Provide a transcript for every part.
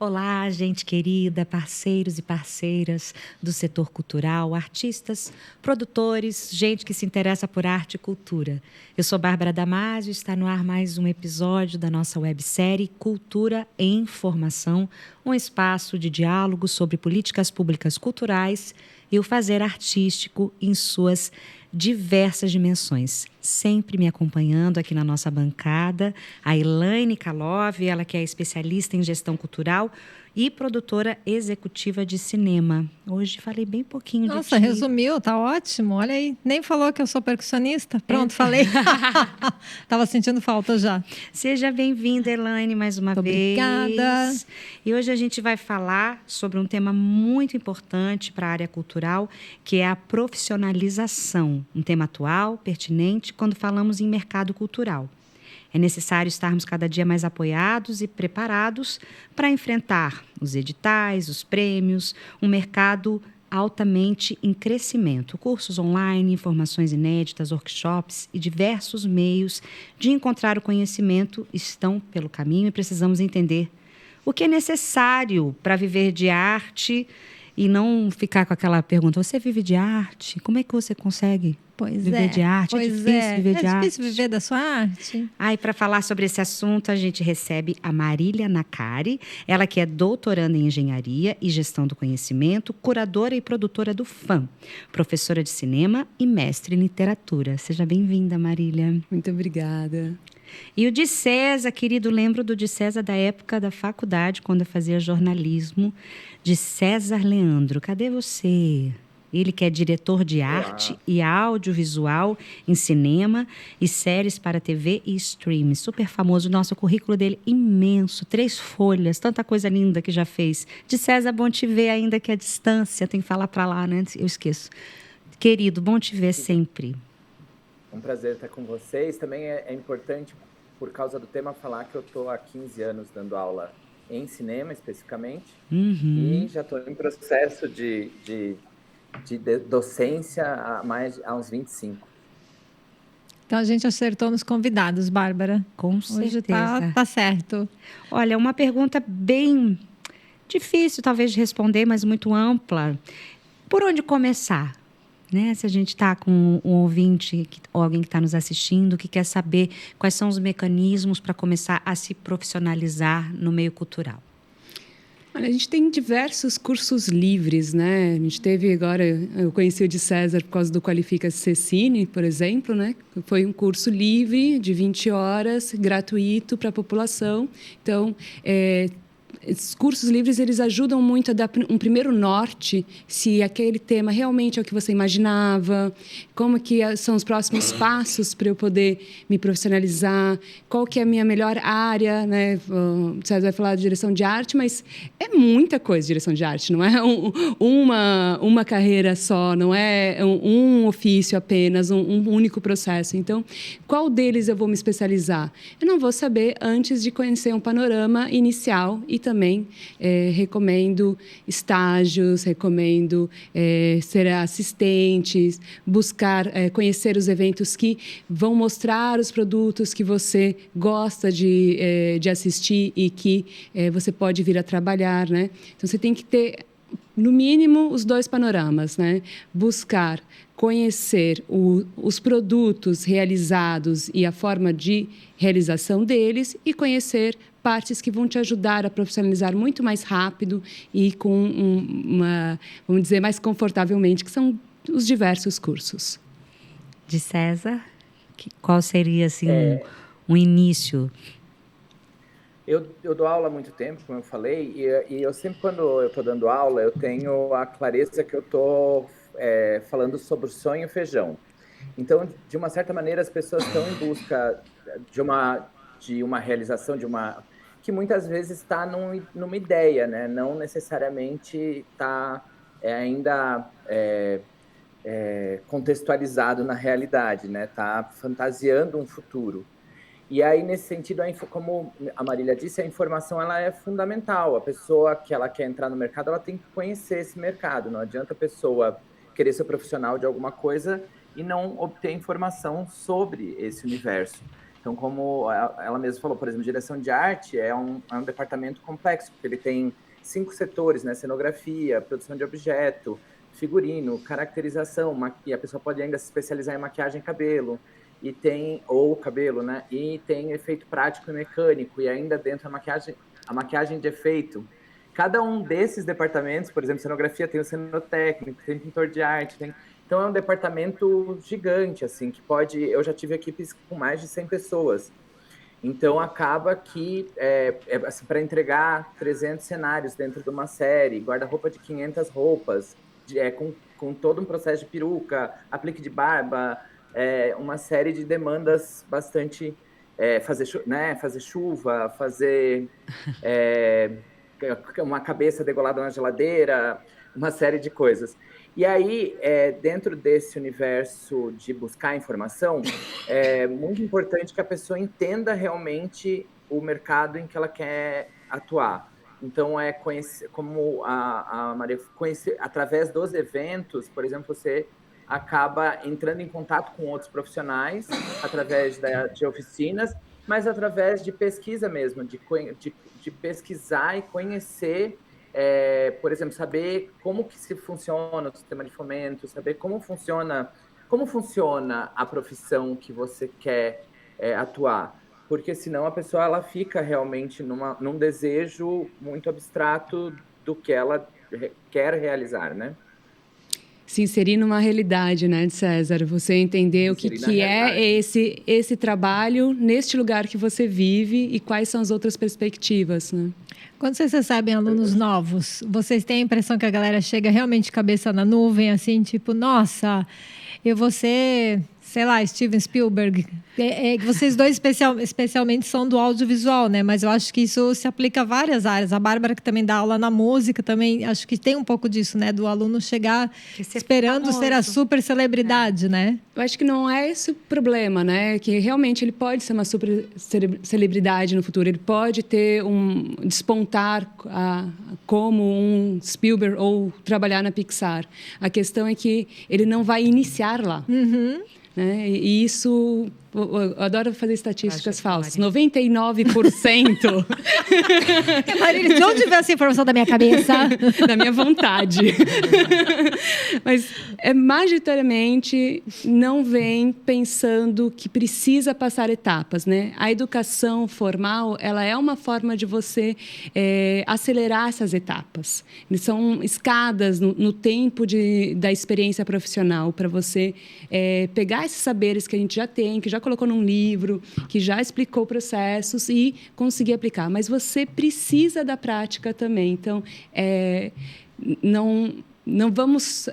Olá, gente querida, parceiros e parceiras do setor cultural, artistas, produtores, gente que se interessa por arte e cultura. Eu sou Bárbara Damasio e está no ar mais um episódio da nossa websérie Cultura em Formação, um espaço de diálogo sobre políticas públicas culturais e o fazer artístico em suas diversas dimensões. Sempre me acompanhando aqui na nossa bancada, a Elaine Kalov, ela que é especialista em gestão cultural e produtora executiva de cinema. Hoje falei bem pouquinho de Nossa, ti. resumiu, tá ótimo. Olha aí, nem falou que eu sou percussionista. Pronto, falei. Tava sentindo falta já. Seja bem-vinda, Elaine, mais uma vez. Obrigada. E hoje a gente vai falar sobre um tema muito importante para a área cultural, que é a profissionalização. Um tema atual, pertinente, quando falamos em mercado cultural. É necessário estarmos cada dia mais apoiados e preparados para enfrentar os editais, os prêmios, um mercado altamente em crescimento. Cursos online, informações inéditas, workshops e diversos meios de encontrar o conhecimento estão pelo caminho e precisamos entender o que é necessário para viver de arte e não ficar com aquela pergunta: você vive de arte? Como é que você consegue viver de arte? É difícil viver de arte. É difícil viver da sua arte. E para falar sobre esse assunto, a gente recebe a Marília Nakari, ela que é doutoranda em Engenharia e Gestão do Conhecimento, curadora e produtora do FAM, professora de cinema e mestre em literatura. Seja bem-vinda, Marília. Muito obrigada. E o Di César, querido, lembro do Di César da época da faculdade, quando eu fazia jornalismo, de César Leandro. Cadê você? Ele que é diretor de arte e audiovisual em cinema e séries para TV e streaming. Super famoso. Nosso currículo dele imenso, 3 folhas, tanta coisa linda que já fez. De César, bom te ver, ainda que à distância. Tem que falar para lá, né? Eu esqueço. Querido, bom te ver sempre. É um prazer estar com vocês. Também é importante, por causa do tema, falar que eu estou há 15 anos dando aula em cinema, especificamente. E já estou em processo de docência há uns 25. Então a gente acertou nos convidados, Bárbara. Com Hoje certeza. tá certo. Olha, uma pergunta bem difícil, talvez, de responder, mas muito ampla. Por onde começar? Né? Se a gente está com um ouvinte ou alguém que está nos assistindo, que quer saber quais são os mecanismos para começar a se profissionalizar no meio cultural. Olha, a gente tem diversos cursos livres, né? A gente teve agora, eu conheci o de César por causa do Qualifica-se Cecine, por exemplo, né? Foi um curso livre de 20 horas, gratuito para a população. Então, esses cursos livres, eles ajudam muito a dar um primeiro norte, se aquele tema realmente é o que você imaginava, como que são os próximos passos para eu poder me profissionalizar, qual que é a minha melhor área, né? Você vai falar de direção de arte, mas é muita coisa direção de arte, não é uma carreira só, não é um ofício apenas, um único processo. Então, qual deles eu vou me especializar? Eu não vou saber antes de conhecer um panorama inicial e também recomendo estágios, recomendo ser assistentes, buscar conhecer os eventos que vão mostrar os produtos que você gosta de assistir e que você pode vir a trabalhar, né? Então, você tem que ter, no mínimo, os 2 panoramas, né? Buscar conhecer os produtos realizados e a forma de realização deles e conhecer partes que vão te ajudar a profissionalizar muito mais rápido e com vamos dizer, mais confortavelmente, que são os diversos cursos. De César, qual seria assim, um início? Eu dou aula há muito tempo, como eu falei, e eu sempre, quando eu estou dando aula, eu tenho a clareza que eu estou falando sobre o sonho feijão. Então, de uma certa maneira, as pessoas estão em busca de uma realização, que muitas vezes está numa ideia, né? Não necessariamente está ainda contextualizado na realidade, né? Está fantasiando um futuro. E aí, nesse sentido, como a Marília disse, a informação ela é fundamental. A pessoa que ela quer entrar no mercado, ela tem que conhecer esse mercado. Não adianta a pessoa querer ser profissional de alguma coisa e não obter informação sobre esse universo. Então, como ela mesma falou, por exemplo, direção de arte é um departamento complexo, porque ele tem 5 setores, né? Cenografia, produção de objeto, figurino, caracterização, e a pessoa pode ainda se especializar em maquiagem e cabelo, ou cabelo, né? E tem efeito prático e mecânico, e ainda dentro a maquiagem de efeito. Cada um desses departamentos, por exemplo, cenografia tem o cenotécnico, tem pintor de arte, então é um departamento gigante, assim, que eu já tive equipes com mais de 100 pessoas. Então acaba que, assim, para entregar 300 cenários dentro de uma série, guarda-roupa de 500 roupas, com todo um processo de peruca, aplique de barba, uma série de demandas bastante... fazer chuva, fazer uma cabeça degolada na geladeira, uma série de coisas. E aí, dentro desse universo de buscar informação, é muito importante que a pessoa entenda realmente o mercado em que ela quer atuar. Então, conhecer, como a Maria conhecer, através dos eventos, por exemplo, você acaba entrando em contato com outros profissionais, através de oficinas, mas através de pesquisa mesmo, de pesquisar e conhecer, por exemplo, saber como que se funciona o sistema de fomento, saber como funciona a profissão que você quer atuar, porque senão a pessoa ela fica realmente num desejo muito abstrato do que ela quer realizar, né? Se inserir numa realidade, né, de César? Você entender o que é esse trabalho neste lugar que você vive e quais são as outras perspectivas, né? Quando vocês recebem alunos novos, vocês têm a impressão que a galera chega realmente cabeça na nuvem, assim, tipo, nossa, eu vou ser, sei lá, Steven Spielberg. Vocês dois especialmente são do audiovisual, né? Mas eu acho que isso se aplica a várias áreas. A Bárbara, que também dá aula na música, também acho que tem um pouco disso, né? Do aluno chegar esperando famoso, ser a super celebridade, né? Eu acho que não é esse o problema, né? Que realmente ele pode ser uma super celebridade no futuro. Ele pode ter despontar como um Spielberg ou trabalhar na Pixar. A questão é que ele não vai iniciar lá. Uhum. Né? E isso, eu adoro fazer estatísticas falsas. 99%. Marília, de onde veio essa informação da minha cabeça? Da minha vontade. Mas majoritariamente não vem pensando que precisa passar etapas, né? A educação formal, ela é uma forma de você acelerar essas etapas. São escadas no tempo da experiência profissional para você pegar esses saberes que a gente já tem, que já colocou num livro, que já explicou processos e conseguir aplicar. Mas você precisa da prática também. Então, não vamos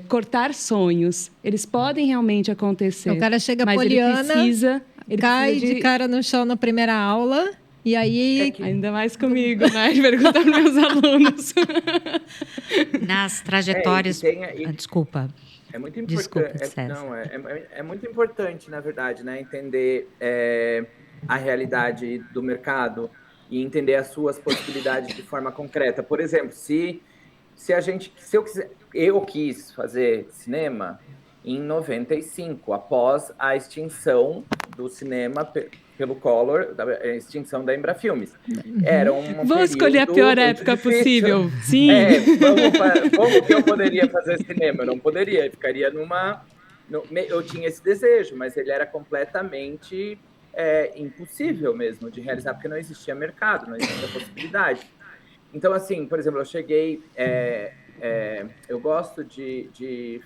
cortar sonhos. Eles podem realmente acontecer. O cara chega mas poliana, ele cai precisa de cara no chão na primeira aula... E aí... Ainda mais comigo, né? Perguntar para meus alunos. Nas trajetórias... Desculpa. É muito importante. Desculpa, César. É muito importante, na verdade, né? Entender a realidade do mercado e entender as suas possibilidades de forma concreta. Por exemplo, se eu quis fazer cinema em 95, após a extinção do cinema pelo Collor, a extinção da Embrafilmes. Era Vou escolher a pior época possível. Sim. Como que eu poderia fazer cinema? Eu não poderia, eu ficaria eu tinha esse desejo, mas ele era completamente impossível mesmo de realizar, porque não existia mercado, não existia possibilidade. Então, assim, por exemplo, eu cheguei... eu gosto de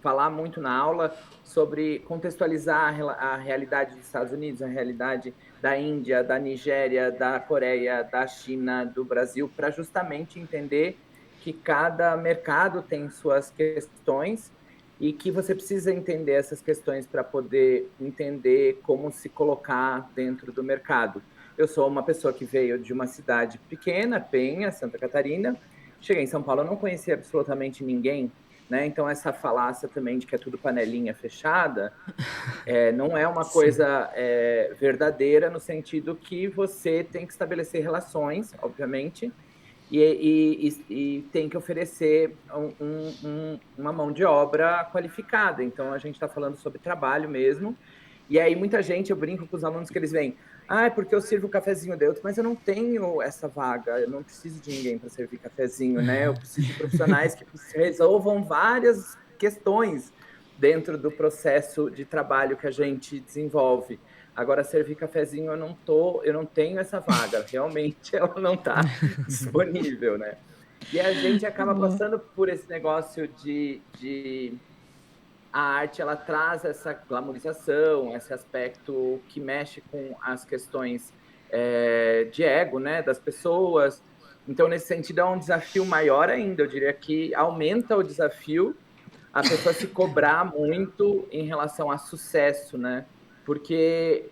falar muito na aula sobre contextualizar a realidade dos Estados Unidos, a realidade da Índia, da Nigéria, da Coreia, da China, do Brasil, para justamente entender que cada mercado tem suas questões e que você precisa entender essas questões para poder entender como se colocar dentro do mercado. Eu sou uma pessoa que veio de uma cidade pequena, Penha, Santa Catarina. Cheguei em São Paulo, eu não conhecia absolutamente ninguém, né? Então, essa falácia também de que é tudo panelinha fechada não é uma coisa verdadeira, no sentido que você tem que estabelecer relações, obviamente, e tem que oferecer uma mão de obra qualificada. Então, a gente está falando sobre trabalho mesmo, E aí muita gente, eu brinco com os alunos que eles vêm, é porque eu sirvo o cafezinho de outro, mas eu não tenho essa vaga, eu não preciso de ninguém para servir cafezinho, né? Eu preciso de profissionais que resolvam várias questões dentro do processo de trabalho que a gente desenvolve. Agora, servir cafezinho, eu não tenho essa vaga, realmente ela não está disponível, né? E a gente acaba passando por esse negócio de a arte, ela traz essa glamorização, esse aspecto que mexe com as questões de ego, né, das pessoas. Então, nesse sentido, é um desafio maior ainda. Eu diria que aumenta o desafio a pessoa se cobrar muito em relação a sucesso, né? Porque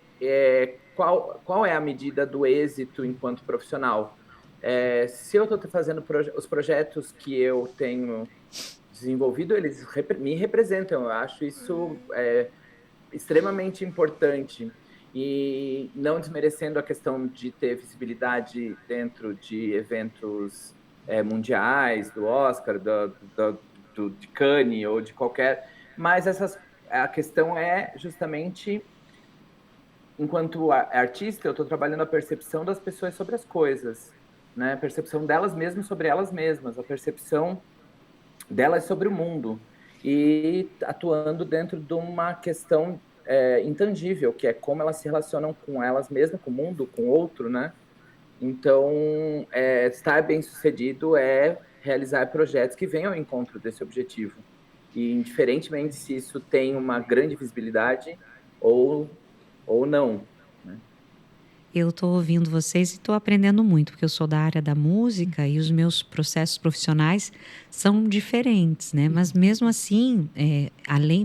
qual é a medida do êxito enquanto profissional? Se eu estou fazendo os projetos que eu tenho desenvolvido, eles me representam. Eu acho isso extremamente importante. E não desmerecendo a questão de ter visibilidade dentro de eventos mundiais, do Oscar, de Cannes ou de qualquer... Mas a questão é justamente, enquanto artista, eu estou trabalhando a percepção das pessoas sobre as coisas, né? A percepção delas mesmas sobre elas mesmas, a percepção delas sobre o mundo, e atuando dentro de uma questão intangível, que é como elas se relacionam com elas mesmas, com o mundo, com o outro, né? Então, estar bem-sucedido é realizar projetos que venham ao encontro desse objetivo. E, indiferentemente se isso tem uma grande visibilidade ou não. Eu estou ouvindo vocês e estou aprendendo muito, porque eu sou da área da música e os meus processos profissionais são diferentes, né? Mas mesmo assim,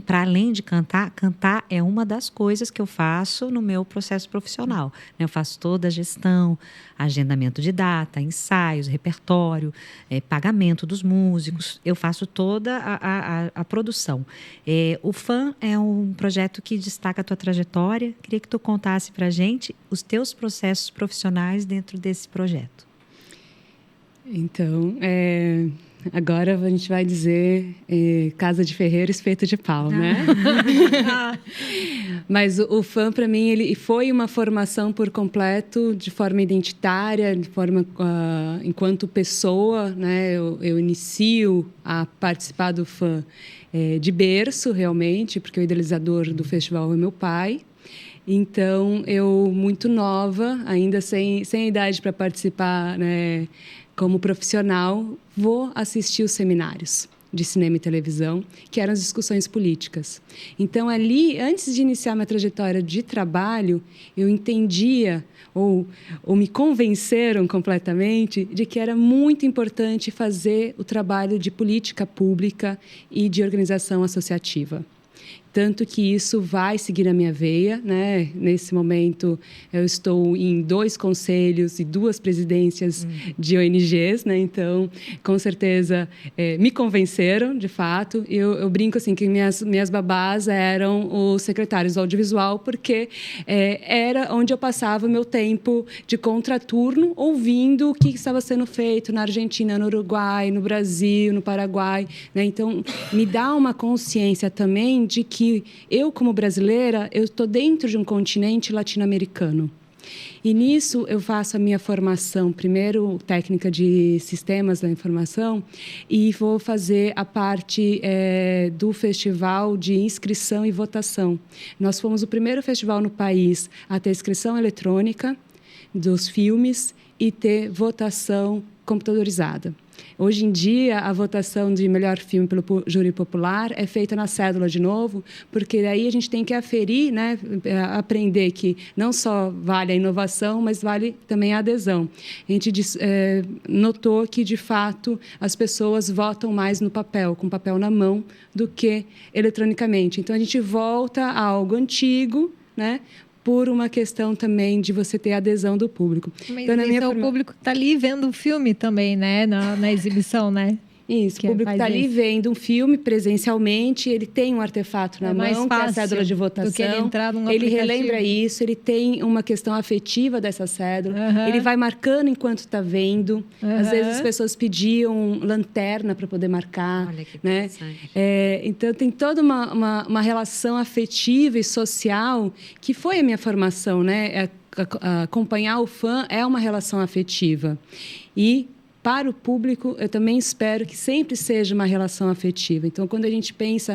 para além de cantar é uma das coisas que eu faço no meu processo profissional, né? Eu faço toda a gestão, agendamento de data, ensaios, repertório, pagamento dos músicos, eu faço toda a produção. O FAM é um projeto que destaca a tua trajetória. Queria que tu contasse para a gente os teus processos profissionais dentro desse projeto. Então, agora a gente vai dizer casa de ferreiro, espeto de pau, né? Mas o FAM, para mim, ele foi uma formação por completo, de forma identitária, de forma enquanto pessoa, né? Eu inicio a participar do FAM de berço, realmente, porque o idealizador do festival é meu pai. Então, eu, muito nova, ainda sem a idade para participar, né, como profissional, vou assistir os seminários de cinema e televisão, que eram as discussões políticas. Então, ali, antes de iniciar minha trajetória de trabalho, eu entendia, ou me convenceram completamente, de que era muito importante fazer o trabalho de política pública e de organização associativa. Tanto que isso vai seguir na minha veia, né? Nesse momento, eu estou em 2 conselhos e 2 presidências de ONGs, né? Então, com certeza, me convenceram, de fato. Eu brinco assim que minhas babás eram os secretários do audiovisual, porque era onde eu passava o meu tempo de contraturno, ouvindo o que estava sendo feito na Argentina, no Uruguai, no Brasil, no Paraguai, né? Então, me dá uma consciência também de que eu, como brasileira, eu estou dentro de um continente latino-americano. E nisso eu faço a minha formação, primeiro técnica de sistemas da informação, e vou fazer a parte do festival de inscrição e votação. Nós fomos o primeiro festival no país a ter inscrição eletrônica dos filmes e ter votação computadorizada. Hoje em dia, a votação de melhor filme pelo júri popular é feita na cédula de novo, porque daí a gente tem que aferir, né, aprender que não só vale a inovação, mas vale também a adesão. A gente notou que, de fato, as pessoas votam mais no papel, com o papel na mão, do que eletronicamente. Então, a gente volta a algo antigo, né, por uma questão também de você ter adesão do público. Mas então, o público está ali vendo o filme também, né? Na exibição, né? Isso, que o público faz está ali isso. vendo um filme presencialmente, ele tem um artefato na mais mão, que é a fácil cédula de do votação. que ele entrar num Ele aplicativo. relembra isso, ele tem uma questão afetiva dessa cédula, Aham. ele vai marcando enquanto está vendo. Às vezes as Aham. pessoas pediam lanterna para poder marcar. Olha que né? interessante. Então, tem toda uma relação afetiva e social que foi a minha formação, né? Acompanhar o fã é uma relação afetiva. E, para o público, eu também espero que sempre seja uma relação afetiva. Então, quando eu penso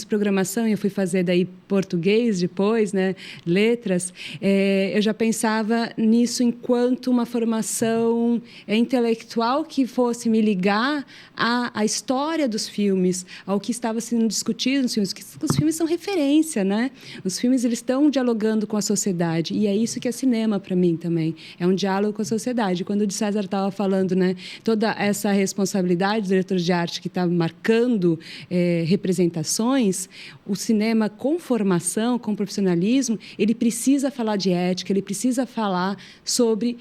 em programação, e eu fui fazer daí português depois, né, letras, eu já pensava nisso enquanto uma formação intelectual que fosse me ligar à história dos filmes, ao que estava sendo discutido nos filmes, que os filmes são referência, né? Os filmes eles estão dialogando com a sociedade, e é isso que é cinema para mim também, é um diálogo com a sociedade. Quando o de César estava falando, né, toda essa responsabilidade do diretor de arte que está marcando representações, o cinema com formação, com profissionalismo, ele precisa falar de ética, ele precisa falar sobre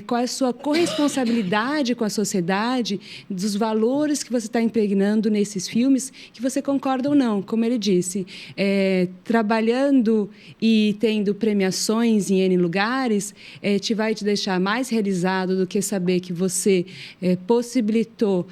qual é a sua corresponsabilidade com a sociedade, dos valores que você está impregnando nesses filmes, que você concorda ou não. Como ele disse, trabalhando e tendo premiações em N lugares, vai te deixar mais realizado do que saber que você possibilitou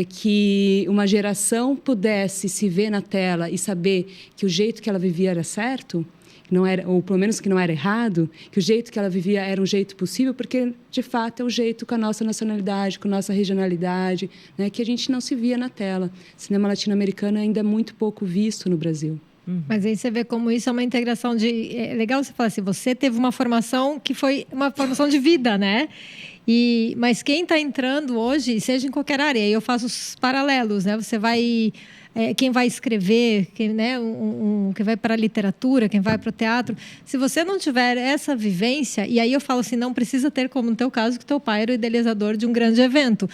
que uma geração pudesse se ver na tela e saber que o jeito que ela vivia era certo, não era, ou pelo menos que não era errado, que o jeito que ela vivia era um jeito possível, porque, de fato, é o jeito com a nossa nacionalidade, com a nossa regionalidade, né, que a gente não se via na tela. Cinema latino-americano ainda é muito pouco visto no Brasil. Mas aí você vê como isso é uma integração de... É legal você falar assim, você teve uma formação que foi uma formação de vida, né? Mas quem está entrando hoje, seja em qualquer área, eu faço os paralelos, né? Você vai... quem vai escrever, quem vai para a literatura, quem vai para o teatro, se você não tiver essa vivência, e aí eu falo assim, não precisa ter como no teu caso, que teu pai era o idealizador de um grande evento,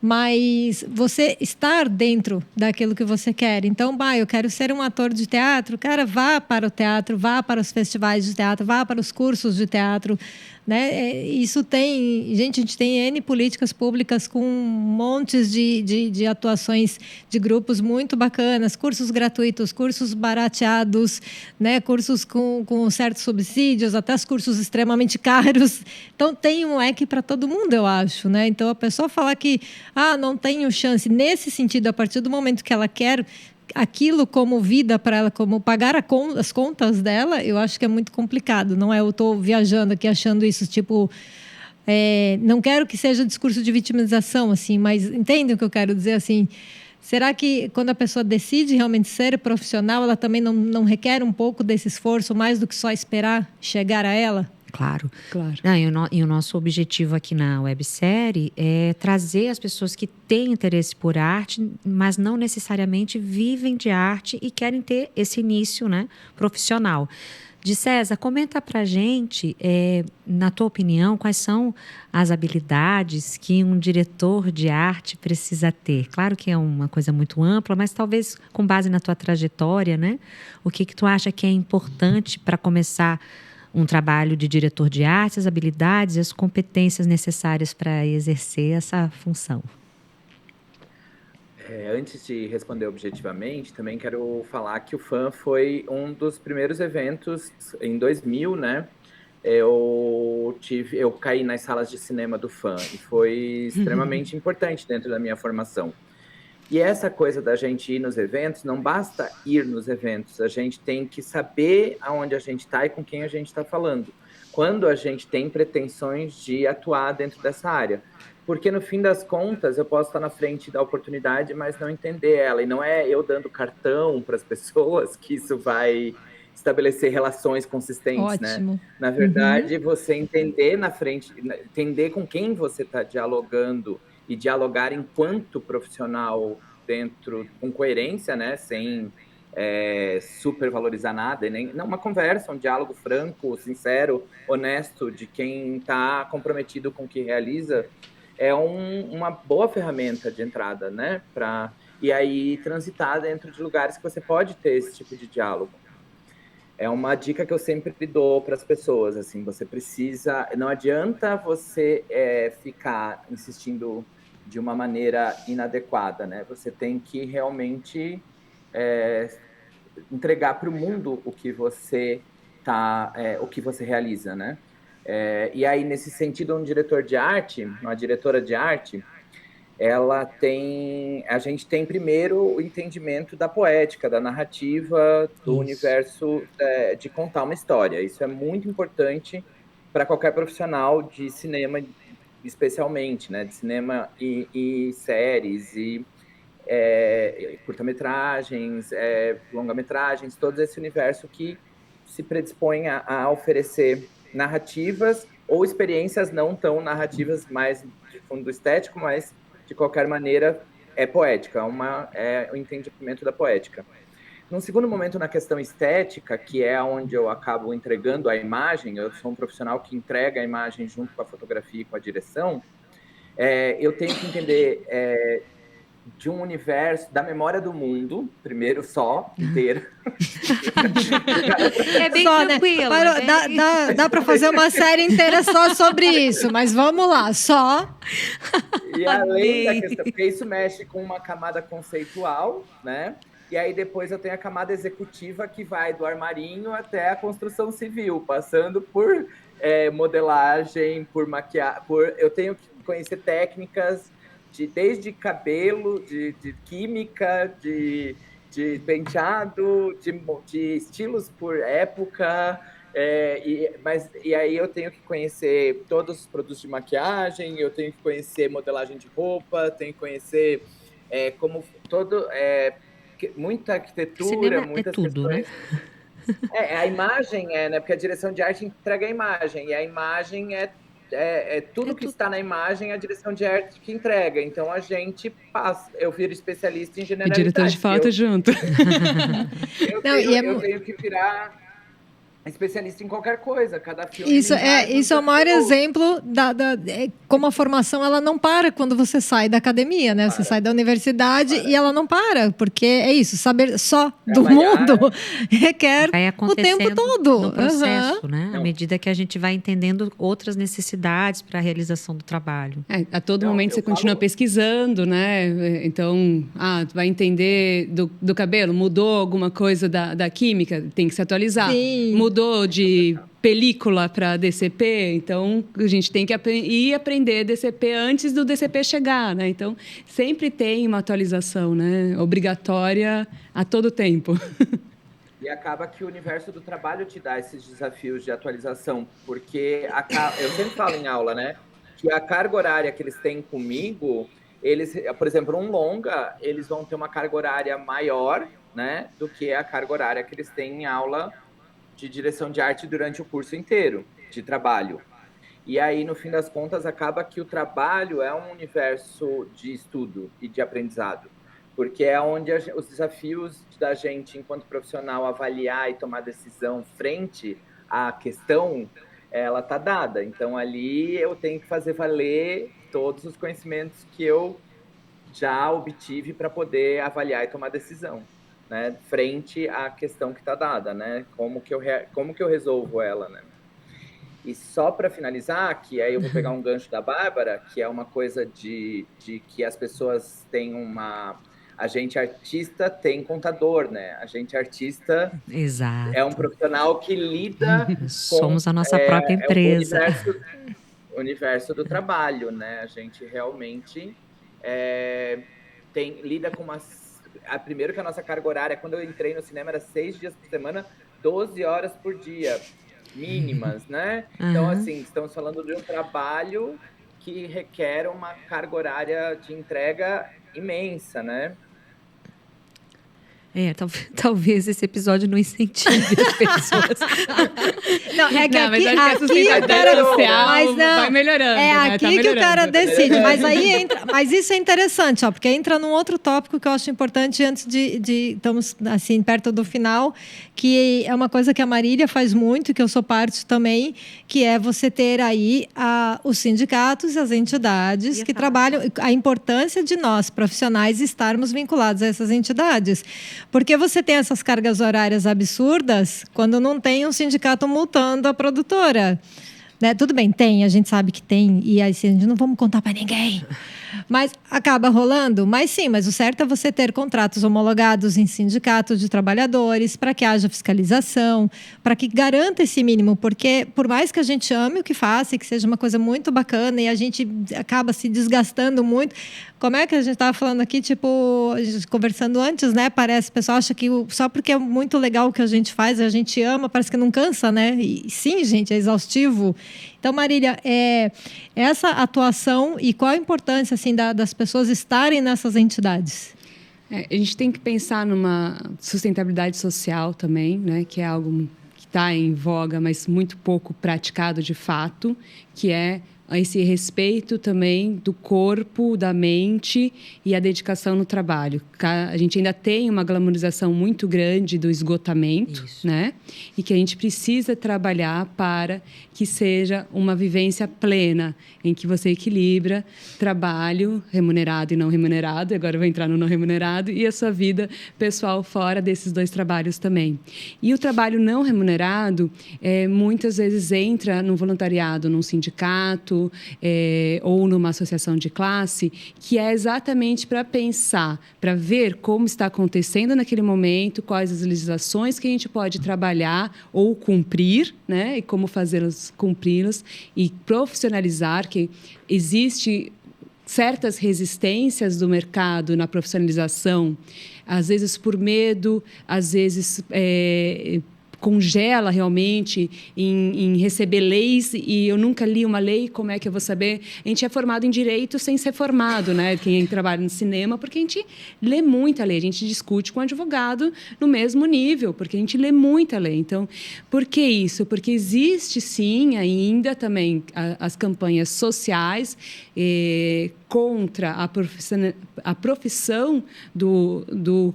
mas você estar dentro daquilo que você quer. Então, eu quero ser um ator de teatro, cara, vá para o teatro, vá para os festivais de teatro, vá para os cursos de teatro, né? Isso tem... Gente, a gente tem N políticas públicas com montes de atuações de grupos muito bacanas, cursos gratuitos, cursos barateados, né? Cursos com certos subsídios, até os cursos extremamente caros. Então, tem um leque para todo mundo, eu acho, né? Então, a pessoa falar que não tenho chance, nesse sentido, a partir do momento que ela quer aquilo como vida para ela, como pagar as contas dela, eu acho que é muito complicado. Não é, eu estou viajando aqui achando isso, tipo... não quero que seja discurso de vitimização, assim, mas entendem o que eu quero dizer, assim... Será que quando a pessoa decide realmente ser profissional, ela também não requer um pouco desse esforço, mais do que só esperar chegar a ela? Claro. Claro. E o nosso objetivo aqui na websérie é trazer as pessoas que têm interesse por arte, mas não necessariamente vivem de arte e querem ter esse início, né, profissional. De César, comenta pra gente, na tua opinião, quais são as habilidades que um diretor de arte precisa ter? Claro que é uma coisa muito ampla, mas talvez com base na tua trajetória, né? O que tu acha que é importante para começar um trabalho de diretor de arte, as habilidades e as competências necessárias para exercer essa função? Antes de responder objetivamente, também quero falar que o FAM foi um dos primeiros eventos em 2000, né? Eu caí nas salas de cinema do FAM e foi extremamente importante dentro da minha formação. E essa coisa da gente ir nos eventos, não basta ir nos eventos, a gente tem que saber aonde a gente está e com quem a gente está falando. Quando a gente tem pretensões de atuar dentro dessa área. Porque, no fim das contas, eu posso estar na frente da oportunidade, mas não entender ela. E não é eu dando cartão para as pessoas que isso vai estabelecer relações consistentes, Ótimo. né? Na verdade, você entender na frente, entender com quem você está dialogando e dialogar enquanto profissional dentro, com coerência, né? Sem supervalorizar nada, e nem não, uma conversa, um diálogo franco, sincero, honesto de quem está comprometido com o que realiza, é uma boa ferramenta de entrada, né? E aí transitar dentro de lugares que você pode ter esse tipo de diálogo. É uma dica que eu sempre dou para as pessoas, assim, você precisa... Não adianta você ficar insistindo de uma maneira inadequada, né? Você tem que realmente entregar para o mundo o que você o que você realiza, né? E aí, nesse sentido, um diretor de arte, uma diretora de arte, a gente tem primeiro o entendimento da poética, da narrativa, do universo de contar uma história. Isso é muito importante para qualquer profissional de cinema, especialmente, né? De cinema e séries, e curta-metragens, longa-metragens, todo esse universo que se predispõe a oferecer narrativas ou experiências não tão narrativas, mais de fundo estético, mas de qualquer maneira é poética, é o entendimento da poética. Num segundo momento, na questão estética, que é onde eu acabo entregando a imagem, eu sou um profissional que entrega a imagem junto com a fotografia e com a direção, eu tenho que entender de um universo, da memória do mundo, primeiro inteira. É bem tranquilo. Né? Dá para fazer uma série inteira só sobre isso, mas vamos lá, só. E além da questão, porque isso mexe com uma camada conceitual, né? E aí depois eu tenho a camada executiva, que vai do armarinho até a construção civil, passando por modelagem, por maquiagem, eu tenho que conhecer técnicas desde cabelo, de química, de penteado, de estilos por época, e aí eu tenho que conhecer todos os produtos de maquiagem, eu tenho que conhecer modelagem de roupa, tenho que conhecer muita arquitetura, cinema muitas tudo, questões. Né? A imagem né? Porque a direção de arte entrega a imagem, e a imagem tudo que está na imagem, a direção de arte que entrega. Então, a gente passa. Eu viro especialista em generalidade. E diretor de foto junto. Eu tenho que virar especialista em qualquer coisa. Cada filme. Isso é o maior exemplo como a formação ela não para quando você sai da academia, né? Você sai da universidade e ela não para, porque é isso, saber só do mundo requer o tempo todo. No processo, né? À medida que a gente vai entendendo outras necessidades para a realização do trabalho. A todo momento você continua pesquisando, né? Então, vai entender do cabelo, mudou alguma coisa da química, tem que se atualizar. Sim. Mudou de película para DCP, então a gente tem que ir aprender DCP antes do DCP chegar, né? Então, sempre tem uma atualização, né? Obrigatória a todo tempo. E acaba que o universo do trabalho te dá esses desafios de atualização, porque eu sempre falo em aula, né? Que a carga horária que eles têm comigo, por exemplo, um longa, eles vão ter uma carga horária maior, né? Do que a carga horária que eles têm em aula de direção de arte durante o curso inteiro de trabalho. E aí, no fim das contas, acaba que o trabalho é um universo de estudo e de aprendizado, porque é onde os desafios da gente, enquanto profissional, avaliar e tomar decisão frente à questão, ela está dada. Então, ali eu tenho que fazer valer todos os conhecimentos que eu já obtive para poder avaliar e tomar decisão. Né, frente à questão que está dada, né? Como que eu resolvo ela, né? E só para finalizar, que aí eu vou pegar um gancho da Bárbara, que é uma coisa de que as pessoas têm a gente artista tem contador, né? A gente artista Exato. É um profissional que lida Somos a nossa própria empresa. O universo do trabalho, né? A gente realmente lida com primeiro que a nossa carga horária, quando eu entrei no cinema, era 6 dias por semana, 12 horas por dia, mínimas, né? Então, assim, estamos falando de um trabalho que requer uma carga horária de entrega imensa, né? Talvez esse episódio não incentive as pessoas. Não, é que aqui o cara vai melhorando. É aqui que o cara decide. Mas aí entra. Mas isso é interessante, porque entra num outro tópico que eu acho importante antes de estamos assim perto do final, que é uma coisa que a Marília faz muito, que eu sou parte também, que é você ter aí os sindicatos e as entidades que trabalham, a importância de nós profissionais estarmos vinculados a essas entidades. Porque você tem essas cargas horárias absurdas quando não tem um sindicato multando a produtora. né? Tudo bem, tem, a gente sabe que tem, e aí assim, a gente não vamos contar para ninguém. Mas acaba rolando? Mas sim, mas o certo é você ter contratos homologados em sindicatos de trabalhadores, para que haja fiscalização, para que garanta esse mínimo, porque por mais que a gente ame o que faça e que seja uma coisa muito bacana e a gente acaba se desgastando muito, como é que a gente estava falando aqui, tipo, a gente conversando antes, né? Parece, o pessoal acha que só porque é muito legal o que a gente faz, a gente ama, parece que não cansa, né? E sim, gente, é exaustivo. Então, Marília, essa atuação e qual a importância assim, das pessoas estarem nessas entidades? A gente tem que pensar numa sustentabilidade social também, né? Que é algo que está em voga, mas muito pouco praticado de fato, que é esse respeito também do corpo, da mente e a dedicação no trabalho. A gente ainda tem uma glamorização muito grande do esgotamento, né? E que a gente precisa trabalhar para que seja uma vivência plena, em que você equilibra trabalho remunerado e não remunerado, agora eu vou entrar no não remunerado, e a sua vida pessoal fora desses dois trabalhos também. E o trabalho não remunerado, muitas vezes entra no voluntariado, num sindicato, ou numa associação de classe, que é exatamente para pensar, para ver como está acontecendo naquele momento, quais as legislações que a gente pode trabalhar ou cumprir, né, e como fazê-las cumpri-las, e profissionalizar, que existe certas resistências do mercado na profissionalização, às vezes por medo, às vezes congela realmente em receber leis, e eu nunca li uma lei, como é que eu vou saber? A gente é formado em direito sem ser formado, né? Quem trabalha no cinema, porque a gente lê muita lei, a gente discute com o advogado no mesmo nível, porque a gente lê muita lei. Então, por que isso? Porque existe, sim, ainda também as campanhas sociais contra a profissão do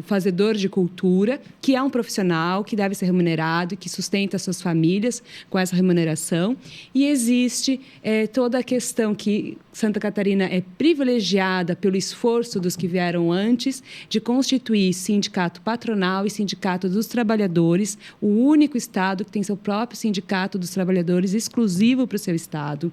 fazedor de cultura, que é um profissional que deve ser remunerado e que sustenta suas famílias com essa remuneração. E existe toda a questão que Santa Catarina é privilegiada pelo esforço dos que vieram antes de constituir sindicato patronal e sindicato dos trabalhadores, o único estado que tem seu próprio sindicato dos trabalhadores exclusivo para o seu estado.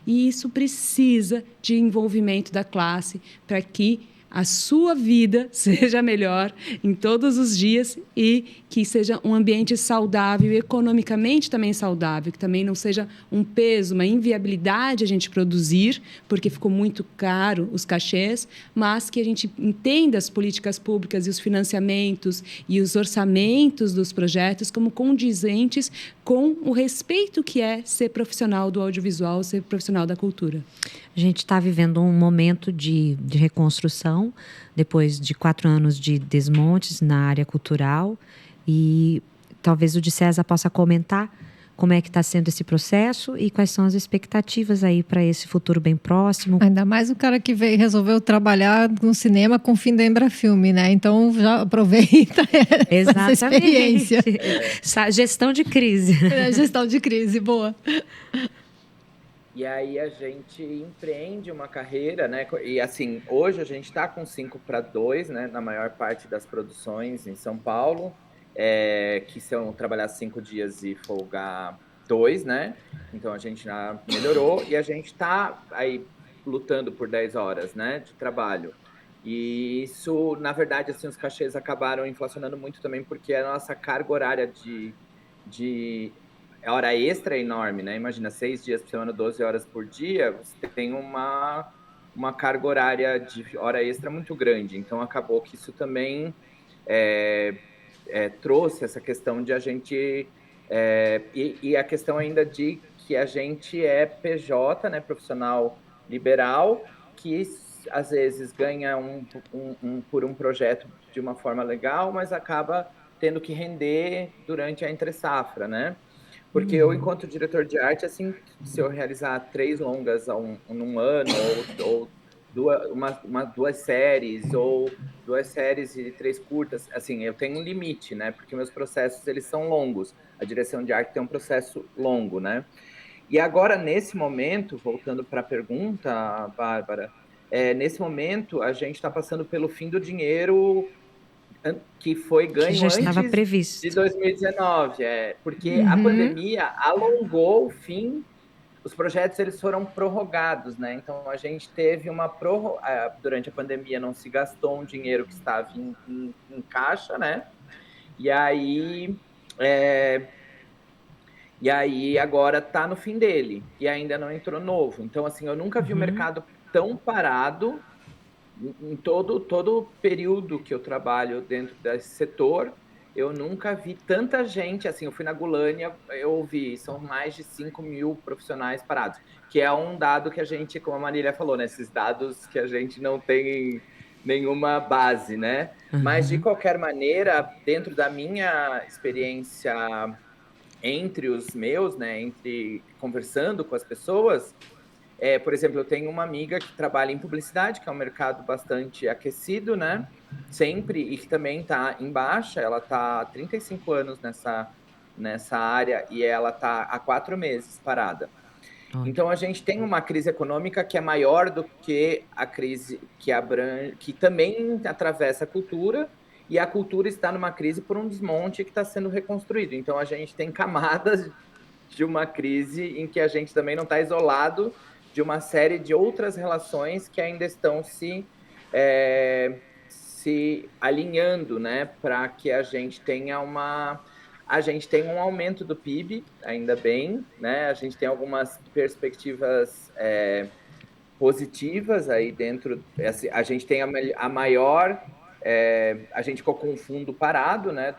E isso precisa de envolvimento da classe para que a sua vida seja melhor em todos os dias e que seja um ambiente saudável, economicamente também saudável, que também não seja um peso, uma inviabilidade a gente produzir, porque ficou muito caro os cachês, mas que a gente entenda as políticas públicas e os financiamentos e os orçamentos dos projetos como condizentes com o respeito que é ser profissional do audiovisual, ser profissional da cultura. A gente está vivendo um momento de reconstrução, depois de 4 anos de desmontes na área cultural, e talvez o de César possa comentar como é que está sendo esse processo e quais são as expectativas aí para esse futuro bem próximo. Ainda mais o cara que resolveu trabalhar no cinema com o fim da Embrafilme, né? Então já aproveita essa experiência. Gestão de crise. Gestão de crise, boa. E aí a gente empreende uma carreira, né? E assim, hoje a gente está com 5-2, né? Na maior parte das produções em São Paulo, que são trabalhar 5 dias e folgar 2, né? Então a gente já melhorou e a gente está aí lutando por 10 horas, né? De trabalho. E isso, na verdade, assim, os cachês acabaram inflacionando muito também porque a nossa carga horária de hora extra é enorme, né? Imagina, 6 dias por semana, 12 horas por dia, você tem uma carga horária de hora extra muito grande. Então, acabou que isso também trouxe essa questão de a gente... e a questão ainda de que a gente é PJ, né? Profissional liberal, que às vezes ganha por um projeto de uma forma legal, mas acaba tendo que render durante a entre-safra, né? Porque eu, enquanto diretor de arte, assim, se eu realizar 3 longas num ano, ou 2 séries, ou 2 séries e 3 curtas, assim, eu tenho um limite, né? Porque meus processos, eles são longos. A direção de arte tem um processo longo, né? E agora, nesse momento, voltando para a pergunta, Bárbara, nesse momento, a gente está passando pelo fim do dinheiro que foi ganho já estava antes previsto. de 2019, porque a pandemia alongou o fim os projetos eles foram prorrogados, né? Então a gente teve uma prorroga durante a pandemia, não se gastou um dinheiro que estava em caixa, né? E aí agora está no fim dele e ainda não entrou novo. Então assim, eu nunca vi o mercado tão parado em todo o período que eu trabalho dentro desse setor. Eu nunca vi tanta gente, assim, eu fui na Gulânia, eu ouvi, são mais de 5 mil profissionais parados, que é um dado que a gente, como a Marília falou, né, esses dados que a gente não tem nenhuma base, né? Mas, de qualquer maneira, dentro da minha experiência entre os meus, né, conversando com as pessoas, por exemplo, eu tenho uma amiga que trabalha em publicidade, que é um mercado bastante aquecido, né? Sempre, e que também está em baixa. Ela está há 35 anos nessa área e ela está há 4 meses parada. Então, a gente tem uma crise econômica que é maior do que a crise que também atravessa a cultura, e a cultura está numa crise por um desmonte que está sendo reconstruído. Então, a gente tem camadas de uma crise em que a gente também não está isolado de uma série de outras relações que ainda estão se alinhando, né, para que a gente tenha um aumento do PIB, ainda bem, né? A gente tem algumas perspectivas positivas aí dentro. A gente tem a maior, a gente ficou com o fundo parado, né,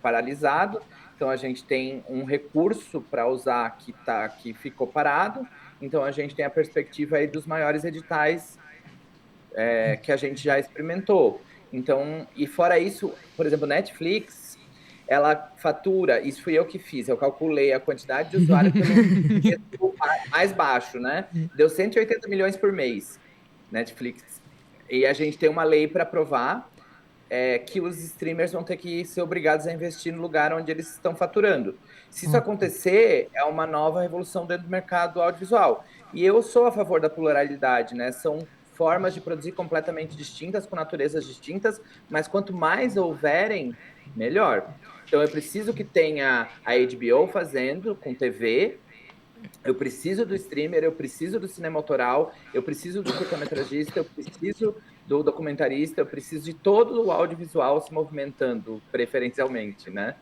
paralisado. Então a gente tem um recurso para usar que ficou parado. Então, a gente tem a perspectiva aí dos maiores editais que a gente já experimentou. Então, e fora isso, por exemplo, Netflix, ela fatura, isso fui eu que fiz, eu calculei a quantidade de usuários pelo mais baixo, né? Deu 180 milhões por mês, Netflix. E a gente tem uma lei para aprovar que os streamers vão ter que ser obrigados a investir no lugar onde eles estão faturando. Se isso acontecer, é uma nova revolução dentro do mercado audiovisual. E eu sou a favor da pluralidade, né? São formas de produzir completamente distintas, com naturezas distintas, mas quanto mais houverem, melhor. Então, eu preciso que tenha a HBO fazendo com TV, eu preciso do streamer, eu preciso do cinema autoral, eu preciso do curta-metragista, eu preciso do documentarista, eu preciso de todo o audiovisual se movimentando, preferencialmente, né?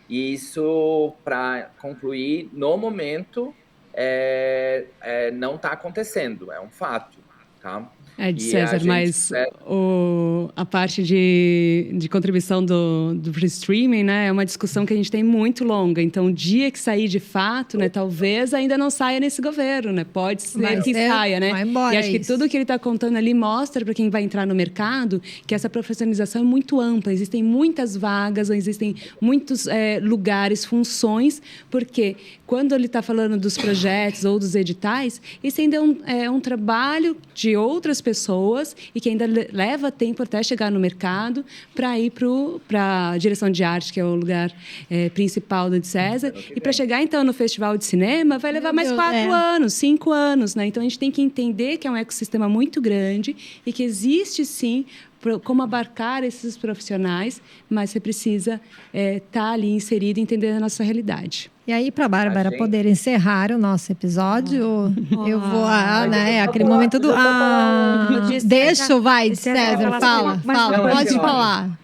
E isso, para concluir, no momento, não está acontecendo, é um fato, tá? César, mas a parte de contribuição do streaming, né, é uma discussão que a gente tem muito longa. Então, o dia que sair de fato, né, talvez ainda não saia nesse governo, né? Pode ser que saia, né? Embora, e acho que tudo que ele está contando ali mostra para quem vai entrar no mercado que essa profissionalização é muito ampla. Existem muitas vagas, existem muitos lugares, funções, porque quando ele está falando dos projetos ou dos editais, isso ainda é um trabalho de outras pessoas e que ainda leva tempo até chegar no mercado para ir para a direção de arte, que é o lugar principal do de César. E para chegar, então, no Festival de Cinema, vai levar mais 4 anos, 5 anos, né? Então, a gente tem que entender que é um ecossistema muito grande e que existe, sim, como abarcar esses profissionais, mas você precisa estar ali inserido e entender a nossa realidade. E aí, para a Bárbara poder encerrar o nosso episódio, eu vou né? Aquele momento do... deixa, vai, César, fala, pode falar.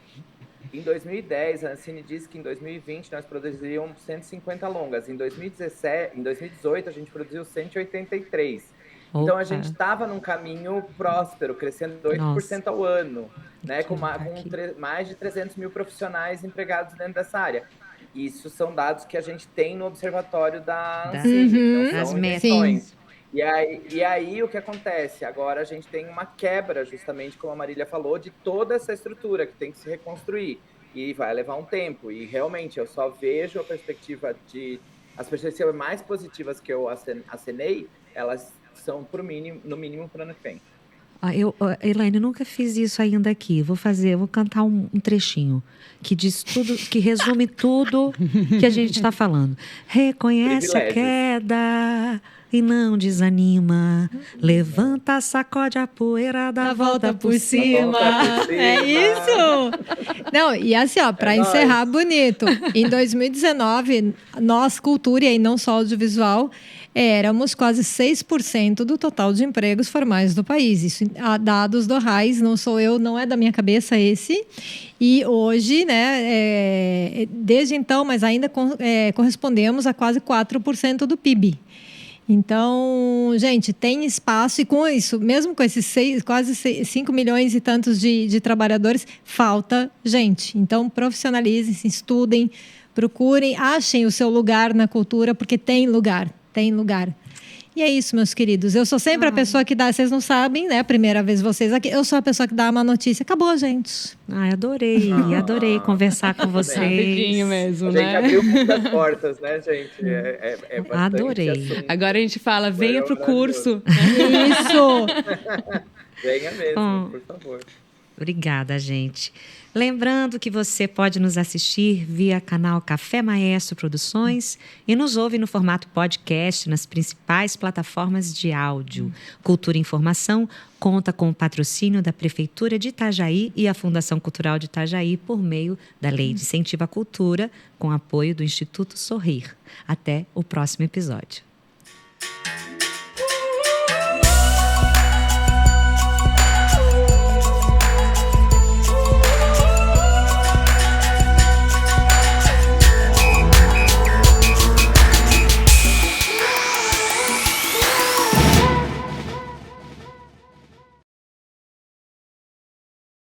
Em 2010, a Ancine disse que em 2020 nós produziríamos 150 longas. Em 2018, a gente produziu 183. Então, a gente estava num caminho próspero, crescendo 8% ao ano, né? Com mais de 300 mil profissionais empregados dentro dessa área. Isso são dados que a gente tem no observatório da Ancine, então são medições. E aí, o que acontece? Agora a gente tem uma quebra, justamente como a Marília falou, de toda essa estrutura que tem que se reconstruir. E vai levar um tempo. E, realmente, eu só vejo as perspectivas mais positivas que eu acenei, elas são, no mínimo, para o ano que vem. Elaine, eu nunca fiz isso ainda aqui. Vou cantar um trechinho que diz tudo, que resume tudo que a gente está falando. Reconhece a queda e não desanima. Levanta, sacode a poeira, dá volta por cima. É isso! Não, e assim, para encerrar bonito. Em 2019, nós, cultura, e aí não só audiovisual, éramos quase 6% do total de empregos formais do país. Isso há dados do RAIS, não sou eu, não é da minha cabeça esse. E hoje, né, desde então, mas ainda correspondemos a quase 4% do PIB. Então, gente, tem espaço e com isso, mesmo com esses quase 5 milhões e tantos de trabalhadores, falta gente. Então, profissionalizem-se, estudem, procurem, achem o seu lugar na cultura, porque tem lugar, tem lugar. E é isso, meus queridos. Eu sou sempre a pessoa que dá, vocês não sabem, né? Primeira vez vocês aqui, eu sou a pessoa que dá uma notícia. Acabou, gente. Ai, adorei conversar com vocês. Rapidinho mesmo, A gente né? abriu muitas portas, né, gente? É bastante Adorei. assunto. Agora a gente fala, venha pro curso. Isso! Venha mesmo, Bom. por favor. Obrigada, gente. Lembrando que você pode nos assistir via canal Café Maestro Produções e nos ouve no formato podcast nas principais plataformas de áudio. Cultura e Informação conta com o patrocínio da Prefeitura de Itajaí e a Fundação Cultural de Itajaí por meio da Lei de Incentivo à Cultura, com apoio do Instituto Sorrir. Até o próximo episódio.